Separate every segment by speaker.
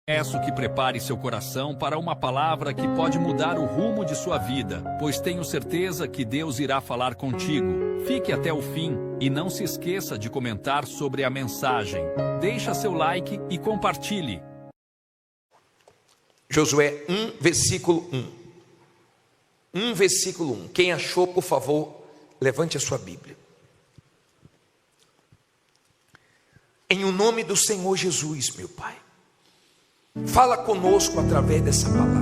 Speaker 1: Peço que prepare seu coração para uma palavra que pode mudar o rumo de sua vida, pois tenho certeza que Deus irá falar contigo. Fique até o fim e não se esqueça de comentar sobre a mensagem. Deixa seu like e compartilhe.
Speaker 2: Josué 1, versículo 1. 1, versículo 1. Quem achou, por favor, levante a sua Bíblia. Em o nome do Senhor Jesus, meu Pai, fala conosco através dessa palavra.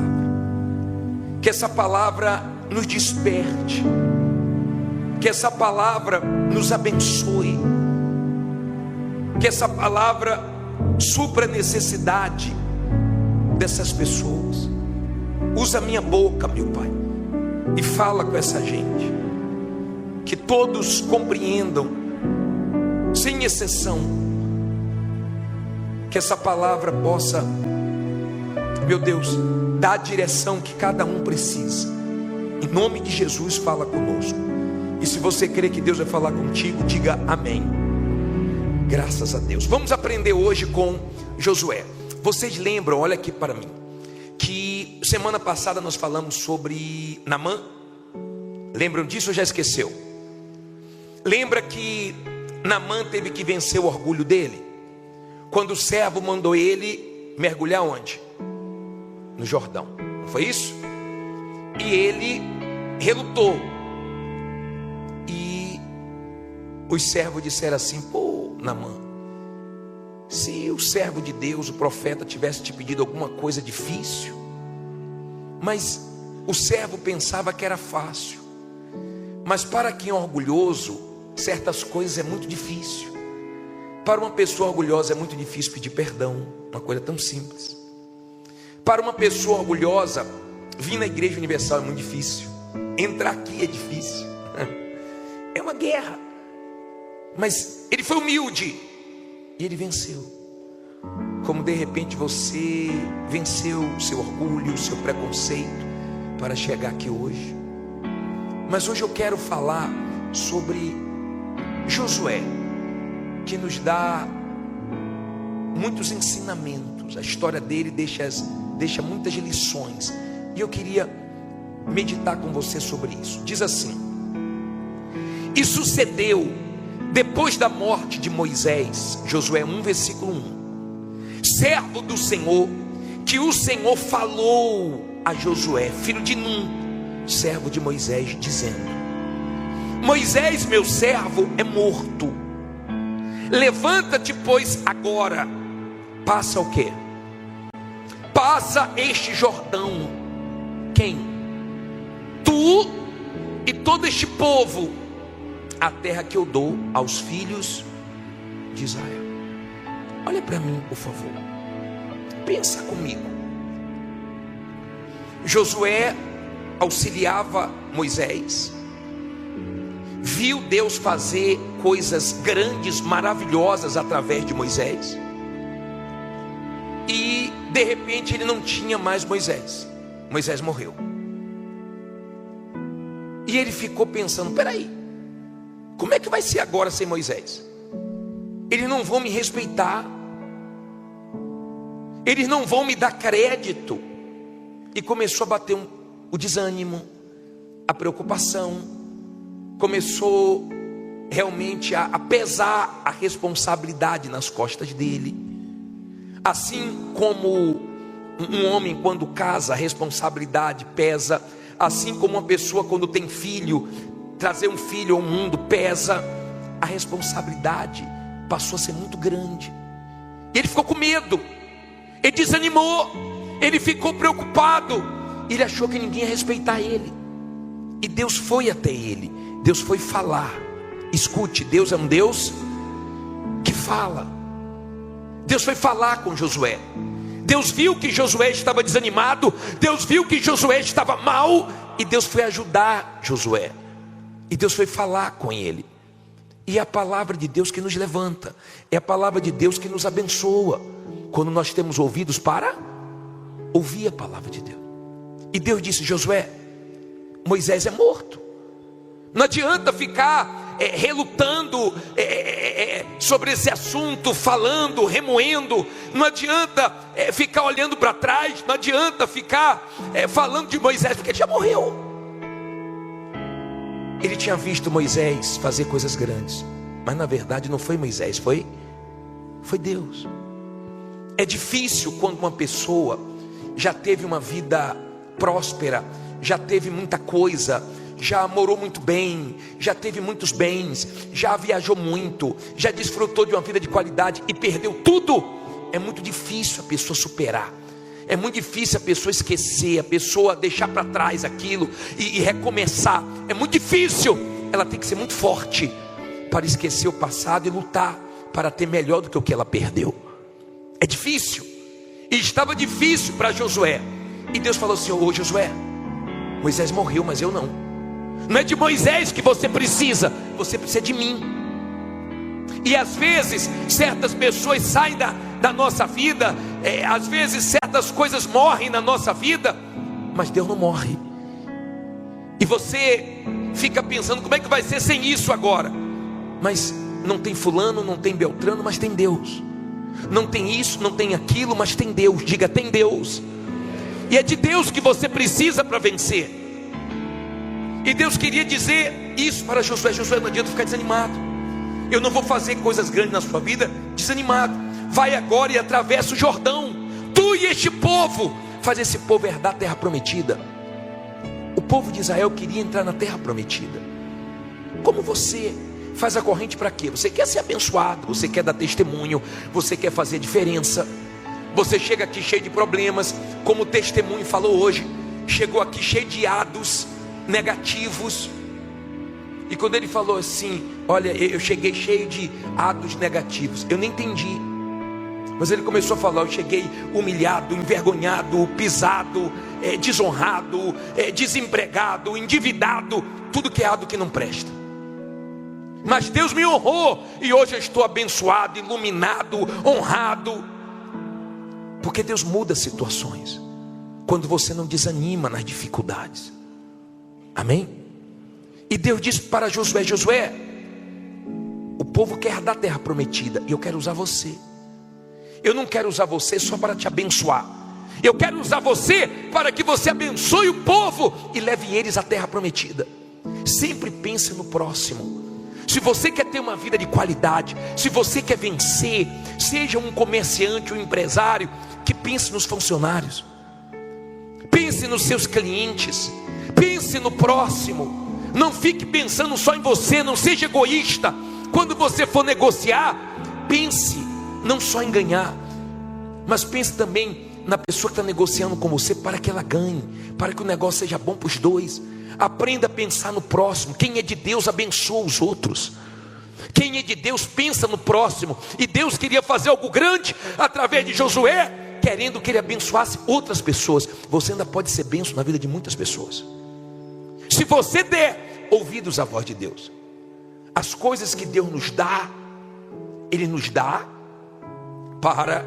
Speaker 2: Que essa palavra nos desperte. Que essa palavra nos abençoe. Que essa palavra supra a necessidade dessas pessoas. Usa a minha boca, meu Pai, e fala com essa gente. Que todos compreendam, sem exceção, que essa palavra possa, meu Deus, dar a direção que cada um precisa. Em nome de Jesus, fala conosco. E se você crê que Deus vai falar contigo, diga amém. Graças a Deus. Vamos aprender hoje com Josué. Vocês lembram, olha aqui para mim, que semana passada nós falamos sobre Naamã? Lembram disso ou já esqueceu? Lembra que Naamã teve que vencer o orgulho dele? Quando o servo mandou ele mergulhar onde? No Jordão, não foi isso? E ele relutou. E os servos disseram assim: pô, Naamã, se o servo de Deus, o profeta, tivesse te pedido alguma coisa difícil. Mas o servo pensava que era fácil. Mas para quem é orgulhoso, certas coisas é muito difícil. Para uma pessoa orgulhosa é muito difícil pedir perdão, uma coisa tão simples. Para uma pessoa orgulhosa, vir na Igreja Universal é muito difícil. Entrar aqui é difícil. É uma guerra. Mas ele foi humilde e ele venceu. Como de repente você venceu o seu orgulho, o seu preconceito para chegar aqui hoje. Mas hoje eu quero falar sobre Josué, que nos dá muitos ensinamentos. A história dele deixa muitas lições. E eu queria meditar com você sobre isso. Diz assim: e sucedeu, depois da morte de Moisés, Josué 1, versículo 1, servo do Senhor, que o Senhor falou a Josué, filho de Num, servo de Moisés, dizendo: Moisés, meu servo, é morto. Levanta-te, pois, agora. Passa o quê? Passa este Jordão. Quem? Tu e todo este povo, a terra que eu dou aos filhos de Israel. Olha para mim, por favor. Pensa comigo. Josué auxiliava Moisés. Viu Deus fazer coisas grandes, maravilhosas através de Moisés. E de repente ele não tinha mais Moisés. Moisés morreu. E ele ficou pensando: peraí, como é que vai ser agora sem Moisés? Eles não vão me respeitar, eles não vão me dar crédito. E começou a bater o desânimo, a preocupação. Começou realmente a pesar a responsabilidade nas costas dele. Assim como um homem quando casa, a responsabilidade pesa. Assim como uma pessoa quando tem filho, trazer um filho ao mundo pesa. A responsabilidade passou a ser muito grande. E ele ficou com medo. Ele desanimou. Ele ficou preocupado. Ele achou que ninguém ia respeitar ele. E Deus foi até ele. Deus foi falar. Escute, Deus é um Deus que fala. Deus foi falar com Josué. Deus viu que Josué estava desanimado. Deus viu que Josué estava mal. E Deus foi ajudar Josué. E Deus foi falar com ele. E é a palavra de Deus que nos levanta. É a palavra de Deus que nos abençoa. Quando nós temos ouvidos para ouvir a palavra de Deus. E Deus disse: Josué, Moisés é morto. Não adianta ficar relutando sobre esse assunto, falando, remoendo. Não adianta ficar olhando para trás, não adianta ficar falando de Moisés, porque ele já morreu. Ele tinha visto Moisés fazer coisas grandes, mas na verdade não foi Moisés, foi Deus. É difícil quando uma pessoa já teve uma vida próspera, já teve muita coisa, já morou muito bem, já teve muitos bens, já viajou muito, já desfrutou de uma vida de qualidade e perdeu tudo. É muito difícil a pessoa superar, é muito difícil a pessoa esquecer, a pessoa deixar para trás aquilo e recomeçar. É muito difícil. Ela tem que ser muito forte para esquecer o passado e lutar para ter melhor do que o que ela perdeu. É difícil. E estava difícil para Josué. E Deus falou assim: ô Josué, Moisés morreu, mas eu não. Não é de Moisés que você precisa, você precisa de mim. E às vezes certas pessoas saem da nossa vida, às vezes certas coisas morrem na nossa vida, mas Deus não morre. E você fica pensando: como é que vai ser sem isso agora? Mas não tem fulano, não tem Beltrano, mas tem Deus. Não tem isso, não tem aquilo, mas tem Deus. Diga: tem Deus. E é de Deus que você precisa para vencer. E Deus queria dizer isso para Josué: Josué, não adianta ficar desanimado. Eu não vou fazer coisas grandes na sua vida desanimado. Vai agora e atravessa o Jordão, tu e este povo. Faz esse povo herdar a terra prometida. O povo de Israel queria entrar na terra prometida. Como você faz a corrente para quê? Você quer ser abençoado, você quer dar testemunho, você quer fazer diferença. Você chega aqui cheio de problemas, como o testemunho falou hoje. Chegou aqui cheio de ados negativos. E quando ele falou assim: olha, eu cheguei cheio de ados negativos, eu nem entendi. Mas ele começou a falar: eu cheguei humilhado, envergonhado, pisado, desonrado, desempregado, endividado, tudo que é ado que não presta. Mas Deus me honrou e hoje eu estou abençoado, iluminado, honrado. Porque Deus muda situações quando você não desanima nas dificuldades. Amém? E Deus disse para Josué: Josué, o povo quer dar a terra prometida e eu quero usar você. Eu não quero usar você só para te abençoar. Eu quero usar você para que você abençoe o povo e leve eles à terra prometida. Sempre pense no próximo. Se você quer ter uma vida de qualidade, se você quer vencer, seja um comerciante, um empresário, que pense nos funcionários, pense nos seus clientes, pense no próximo. Não fique pensando só em você, não seja egoísta. Quando você for negociar, pense não só em ganhar, mas pense também na pessoa que está negociando com você, para que ela ganhe, para que o negócio seja bom para os dois. Aprenda a pensar no próximo. Quem é de Deus abençoa os outros. Quem é de Deus pensa no próximo. E Deus queria fazer algo grande através de Josué, querendo que ele abençoasse outras pessoas. Você ainda pode ser bênção na vida de muitas pessoas, se você der ouvidos à voz de Deus. As coisas que Deus nos dá, Ele nos dá para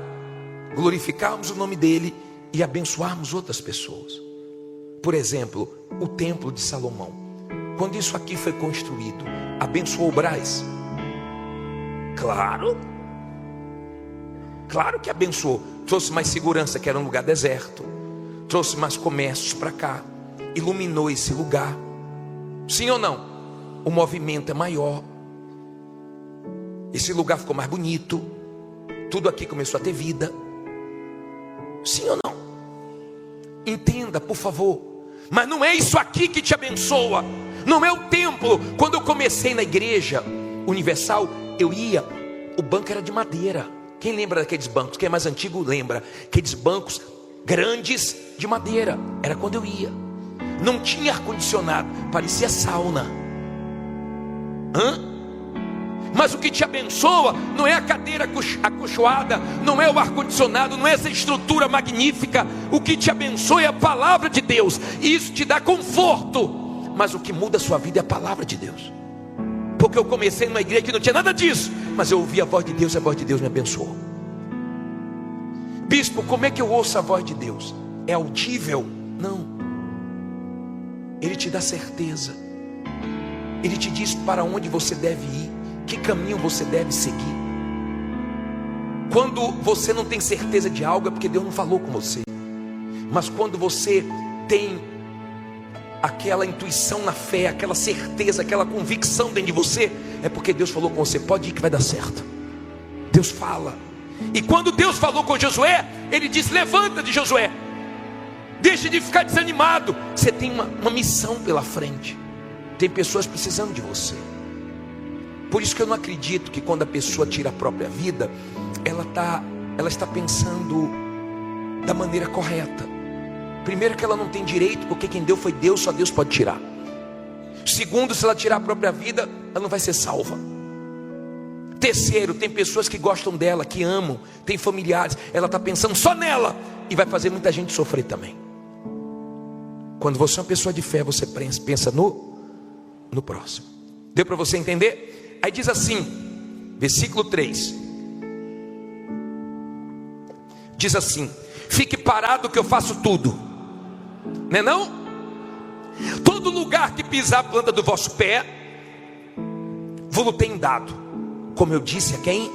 Speaker 2: glorificarmos o nome dEle e abençoarmos outras pessoas. Por exemplo, o templo de Salomão, quando isso aqui foi construído, abençoou o Brás? Claro que abençoou. Trouxe mais segurança, que era um lugar deserto, trouxe mais comércios para cá, iluminou esse lugar. Sim ou não? O movimento é maior, esse lugar ficou mais bonito, tudo aqui começou a ter vida. Sim ou não? Entenda, por favor. Mas não é isso aqui que te abençoa, não é o templo. Quando eu comecei na igreja universal, eu ia, o banco era de madeira. Quem lembra daqueles bancos? Quem é mais antigo lembra, aqueles bancos grandes de madeira. Era quando eu ia. Não tinha ar-condicionado, parecia sauna. Mas o que te abençoa não é a cadeira acolchoada, não é o ar-condicionado, não é essa estrutura magnífica. O que te abençoa é a palavra de Deus, e isso te dá conforto. Mas o que muda a sua vida é a palavra de Deus. Porque eu comecei numa igreja que não tinha nada disso, mas eu ouvi a voz de Deus e a voz de Deus me abençoou. Bispo, como é que eu ouço a voz de Deus? É audível? Não. Ele te dá certeza. Ele te diz para onde você deve ir, que caminho você deve seguir. Quando você não tem certeza de algo, é porque Deus não falou com você. Mas quando você tem aquela intuição na fé, aquela certeza, aquela convicção dentro de você, é porque Deus falou com você. Pode ir que vai dar certo. Deus fala. E quando Deus falou com Josué, Ele disse: levanta-te, Josué, deixe de ficar desanimado. Você tem uma missão pela frente. Tem pessoas precisando de você. Por isso que eu não acredito que quando a pessoa tira a própria vida, ela está pensando da maneira correta. Primeiro, que ela não tem direito, porque quem deu foi Deus, só Deus pode tirar. Segundo, se ela tirar a própria vida, ela não vai ser salva. Terceiro, tem pessoas que gostam dela, que amam, tem familiares, ela está pensando só nela e vai fazer muita gente sofrer também. Quando você é uma pessoa de fé, você pensa no próximo. Deu para você entender? Aí diz assim, versículo 3, diz assim: fique parado que eu faço tudo. Não é não? Todo lugar que pisar a planta do vosso pé, vou-lo tenho dado, como eu disse a quem?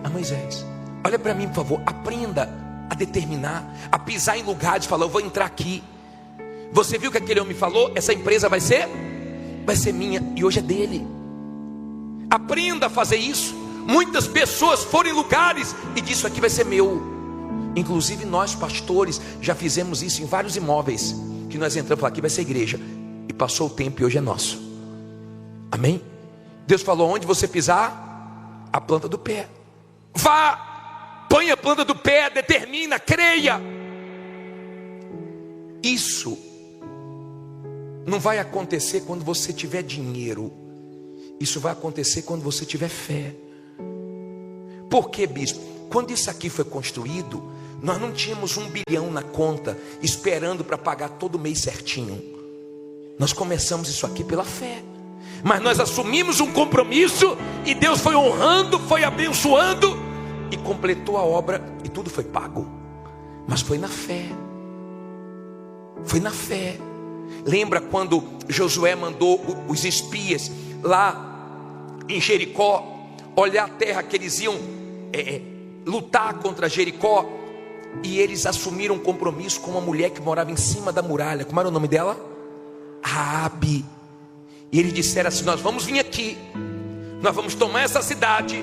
Speaker 2: A Moisés. Olha para mim, por favor. Aprenda a determinar, a pisar em lugares, falar: eu vou entrar aqui. Você viu que aquele homem falou? Essa empresa vai ser minha, e hoje é dele. Aprenda a fazer isso. Muitas pessoas foram em lugares e disse: isso aqui vai ser meu. Inclusive nós pastores já fizemos isso em vários imóveis, que nós entramos e falamos: aqui vai ser igreja, e passou o tempo e hoje é nosso. Amém? Deus falou: onde você pisar, a planta do pé, vá, põe a planta do pé, determina, creia. Isso não vai acontecer quando você tiver dinheiro. Isso vai acontecer quando você tiver fé. Por quê, bispo? Quando isso aqui foi construído, nós não tínhamos 1 bilhão na conta, esperando para pagar todo mês certinho. Nós começamos isso aqui pela fé. Mas nós assumimos um compromisso, e Deus foi honrando, foi abençoando, e completou a obra, e tudo foi pago. Mas foi na fé. Foi na fé. Lembra quando Josué mandou os espias lá em Jericó olhar a terra que eles iam lutar contra Jericó, e eles assumiram um compromisso com uma mulher que morava em cima da muralha. Como era o nome dela? Raabe. E eles disseram assim: nós vamos vir aqui, nós vamos tomar essa cidade,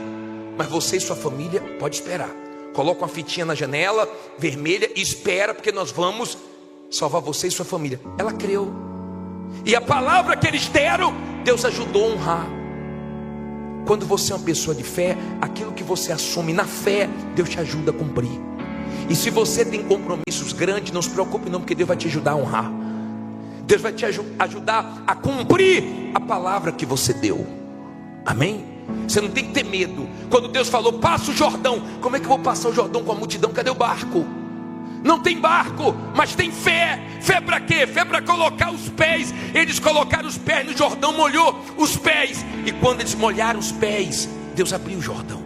Speaker 2: mas você e sua família pode esperar. Coloca uma fitinha na janela vermelha e espera, porque nós vamos salvar você e sua família. Ela creu, e a palavra que eles deram, Deus ajudou a honrar. Quando você é uma pessoa de fé, aquilo que você assume na fé, Deus te ajuda a cumprir. E se você tem compromissos grandes, não se preocupe não, porque Deus vai te ajudar a honrar. Deus vai te ajudar a cumprir a palavra que você deu. Amém? Você não tem que ter medo. Quando Deus falou: passa o Jordão, como é que eu vou passar o Jordão com a multidão? Cadê o barco? Não tem barco, mas tem fé. Fé para quê? Fé para colocar os pés. Eles colocaram os pés no Jordão, molhou os pés. E quando eles molharam os pés, Deus abriu o Jordão.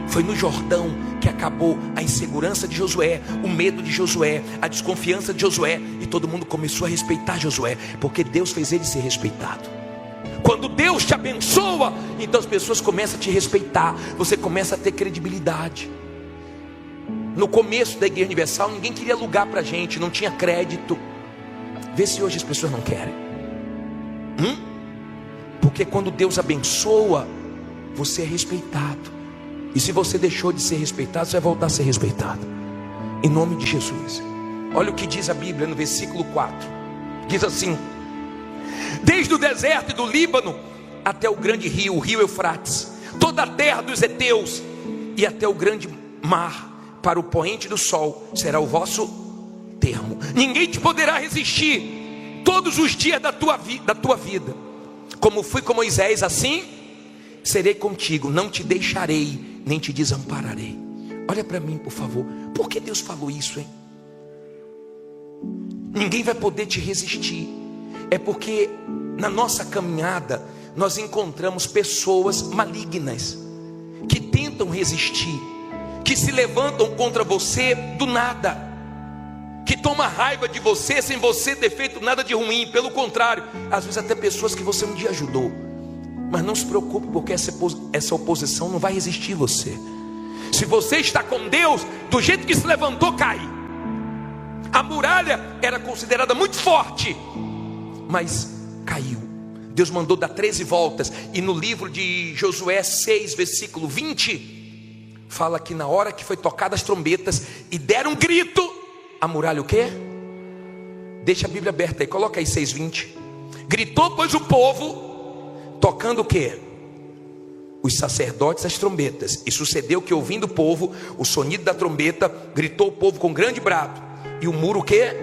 Speaker 2: Foi no Jordão que acabou a insegurança de Josué, o medo de Josué, a desconfiança de Josué, e todo mundo começou a respeitar Josué, porque Deus fez ele ser respeitado. Quando Deus te abençoa, então as pessoas começam a te respeitar, você começa a ter credibilidade. No começo da Igreja Universal, ninguém queria alugar para a gente, não tinha crédito. Vê se hoje as pessoas não querem. Porque quando Deus abençoa, você é respeitado. E se você deixou de ser respeitado, você vai voltar a ser respeitado, em nome de Jesus. Olha o que diz a Bíblia no versículo 4. Diz assim: desde o deserto e do Líbano até o grande rio, o rio Eufrates, toda a terra dos heteus, e até o grande mar, para o poente do sol, será o vosso termo. Ninguém te poderá resistir todos os dias da tua vida. Como fui com Moisés, assim serei contigo. Não te deixarei, nem te desampararei. Olha para mim, por favor. Por que Deus falou isso, hein? Ninguém vai poder te resistir. É porque na nossa caminhada nós encontramos pessoas malignas que tentam resistir, que se levantam contra você do nada, que que toma raiva de você sem você ter feito nada de ruim. Pelo contrário, às vezes até pessoas que você um dia ajudou. Mas não se preocupe, porque essa oposição não vai resistir você. Se você está com Deus, do jeito que se levantou, cai. A muralha era considerada muito forte, mas caiu. Deus mandou dar 13 voltas. E no livro de Josué 6, versículo 20, fala que na hora que foi tocadas as trombetas e deram um grito, a muralha o quê? Deixa a Bíblia aberta aí, coloca aí 6:20. Gritou pois o povo, tocando o quê? Os sacerdotes as trombetas. E sucedeu que, ouvindo o povo o sonido da trombeta, gritou o povo com grande brado. E o muro o quê?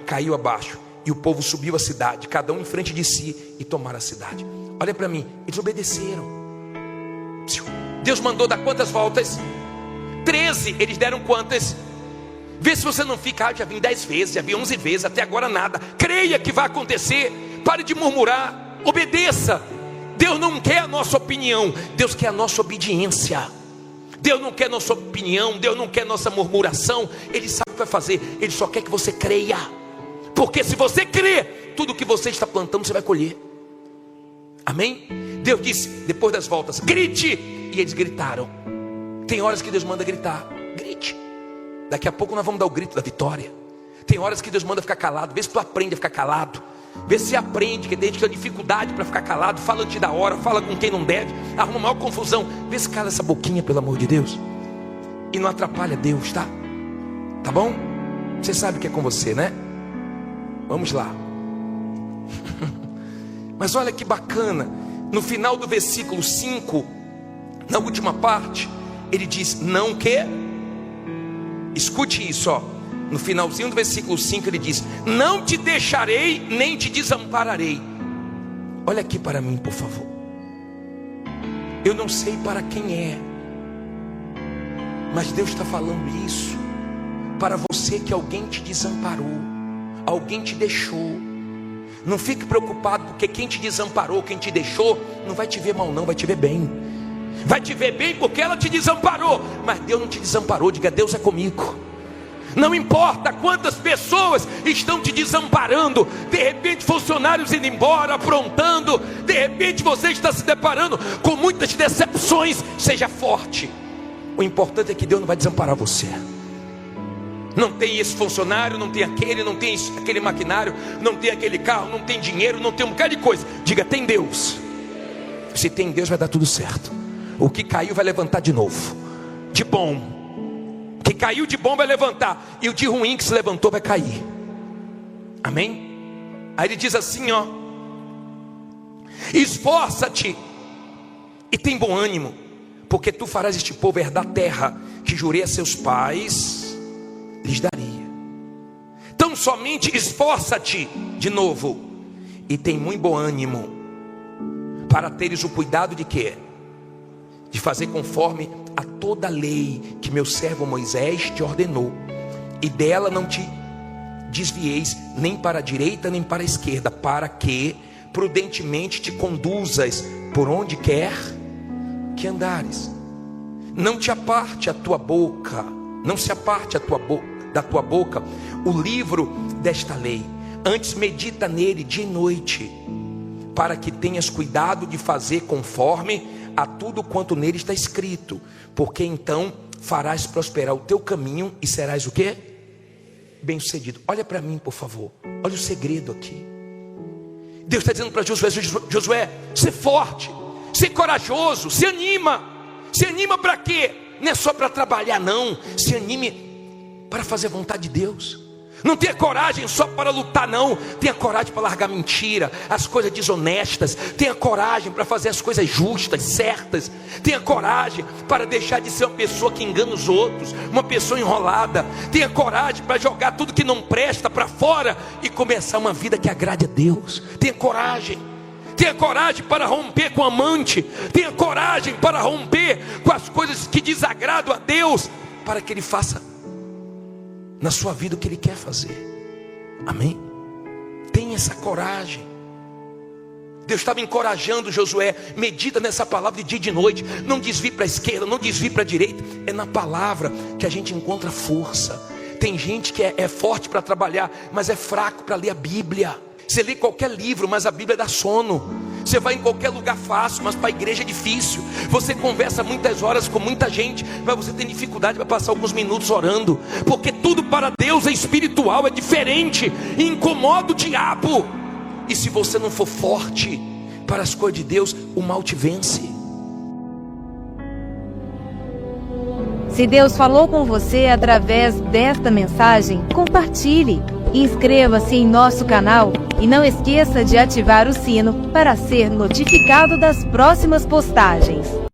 Speaker 2: Caiu abaixo. E o povo subiu a cidade, cada um em frente de si, e tomaram a cidade. Olha para mim, eles obedeceram. Deus mandou dar quantas voltas? 13, eles deram quantas? Vê se você não fica, já vim 10 vezes, já vi 11 vezes, até agora nada. Creia que vai acontecer, pare de murmurar, obedeça. Deus não quer a nossa opinião, Deus quer a nossa obediência. Deus não quer nossa opinião, Deus não quer nossa murmuração. Ele sabe o que vai fazer, Ele só quer que você creia. Porque se você crer, tudo que você está plantando você vai colher. Amém? Deus disse, depois das voltas, grite. E eles gritaram. Tem horas que Deus manda gritar, grite. Daqui a pouco nós vamos dar o grito da vitória. Tem horas que Deus manda ficar calado. Vê se tu aprende a ficar calado. Vê se aprende, que tem gente que tem dificuldade para ficar calado. Fala antes da hora, fala com quem não deve, arruma maior confusão. Vê se cala essa boquinha, pelo amor de Deus. E não atrapalha Deus, tá? Tá bom? Você sabe o que é com você, né? Vamos lá. Mas olha que bacana. No final do versículo 5, na última parte, ele diz, não que... Escute isso, ó. No finalzinho do versículo 5 ele diz, não te deixarei, nem te desampararei. Olha aqui para mim, por favor. Eu não sei para quem é, mas Deus está falando isso para você, que alguém te desamparou, alguém te deixou. Não fique preocupado, porque quem te desamparou, quem te deixou, não vai te ver mal não, vai te ver bem. Vai te ver bem porque ela te desamparou, mas Deus não te desamparou. Diga, Deus é comigo. Não importa quantas pessoas estão te desamparando, de repente funcionários indo embora, aprontando, de repente você está se deparando com muitas decepções. Seja forte. O importante é que Deus não vai desamparar você. Não tem esse funcionário, não tem aquele, não tem aquele maquinário, não tem aquele carro, não tem dinheiro, não tem um bocado de coisa. Diga, tem Deus. Se tem Deus, vai dar tudo certo. O que caiu vai levantar de novo, de bom. O que caiu de bom vai levantar, e o de ruim que se levantou vai cair. Amém? Aí ele diz assim, ó: esforça-te e tem bom ânimo, porque tu farás este povo herdar a terra que jurei a seus pais lhes daria. Então somente esforça-te, de novo, e tem muito bom ânimo, para teres o cuidado de quê? De fazer conforme a toda a lei que meu servo Moisés te ordenou, e dela não te desvieis nem para a direita nem para a esquerda, para que prudentemente te conduzas por onde quer que andares. Não te aparte a tua boca, não se aparte da tua boca o livro desta lei, antes medita nele dia e noite, para que tenhas cuidado de fazer conforme a tudo quanto nele está escrito, porque então farás prosperar o teu caminho e serás o quê? Bem-sucedido. Olha para mim, por favor. Olha o segredo aqui. Deus está dizendo para Josué: Josué, ser forte, ser corajoso, se anima. Se anima para quê? Não é só para trabalhar não. Se anime para fazer a vontade de Deus. Não tenha coragem só para lutar não. Tenha coragem para largar mentira, as coisas desonestas. Tenha coragem para fazer as coisas justas, certas. Tenha coragem para deixar de ser uma pessoa que engana os outros, uma pessoa enrolada. Tenha coragem para jogar tudo que não presta para fora e começar uma vida que agrade a Deus. Tenha coragem. Tenha coragem para romper com o amante. Tenha coragem para romper com as coisas que desagradam a Deus, para que Ele faça na sua vida o que Ele quer fazer. Amém? Tenha essa coragem. Deus estava encorajando Josué: medita nessa palavra de dia e de noite. Não desvie para a esquerda, não desvie para a direita. É na palavra que a gente encontra força. Tem gente que é forte para trabalhar, mas é fraco para ler a Bíblia. Você lê qualquer livro, mas a Bíblia dá sono. Você vai em qualquer lugar fácil, mas para a igreja é difícil. Você conversa muitas horas com muita gente, mas você tem dificuldade para passar alguns minutos orando. Porque tudo para Deus é espiritual, é diferente, e incomoda o diabo. E se você não for forte para as coisas de Deus, o mal te vence.
Speaker 3: Se Deus falou com você através desta mensagem, compartilhe. Inscreva-se em nosso canal e não esqueça de ativar o sino para ser notificado das próximas postagens.